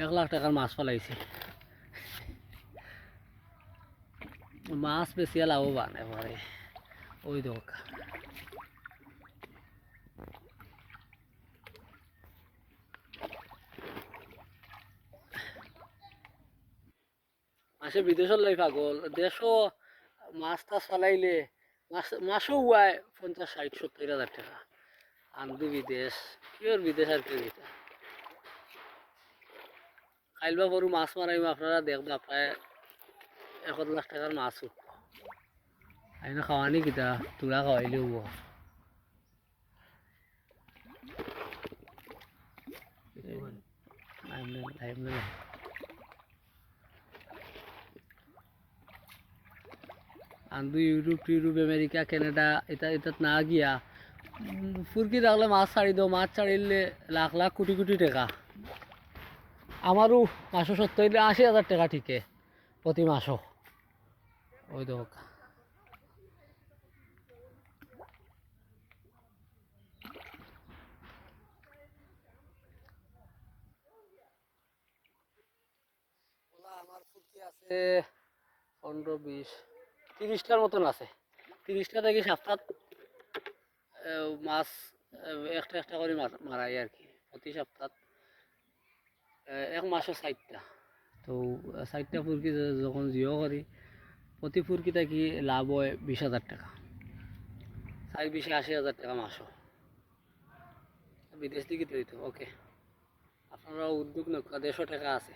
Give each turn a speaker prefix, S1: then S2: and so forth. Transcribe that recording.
S1: 1 লাখ টাকার মাছ ফলাইছি। মাছ বেশি লাভবান এবারে। ওই দোকা মাসে বিদেশের লাই পাগল, দেশও মাছ টাছ ফলাইলে মাসও উয়ায় 50, 60, 70 হাজার টাকা। আনবি বিদেশ, কিওর বিদেশ আর কেউ দিতা। খাইলবা পরু মাছ মারাইম, আপনারা দেখবা প্রায় 1 লাখ টাকার মাছ উঠব। আইনা খাওয়ানি কিতা তুলা খাওয়াইলে হবো। আনবি ইউরোপ টিউরোপ আমেরিকা কানাডা এটা এটাত না গিয়া ফুরকি থাকলে মাছ ছাড়ি দাও, মাছ ছাড়িলে লাখ লাখ কোটি কোটি টাকা। আমারও মাসও 70, 80 হাজার টাকা ঠিকে প্রতি মাসও। ওই দেখ আমার ফুরকি আছে 15, 20, 30টার মতন আছে। 30টা থেকে 7-8 মাছ একটা একটা করে মারাই আর কি প্রতি সপ্তাহ। এক মাসে 4টা, তো 4টা ফুরকি যখন জিও করি প্রতি ফুরকি থাকি লাভ হয় 20,000 টাকা। 4-20, 80 হাজার টাকা মাসও। বিদেশ দিকে তো ওকে, আপনারা উদ্যোগ নৌকা 150 টাকা আছে।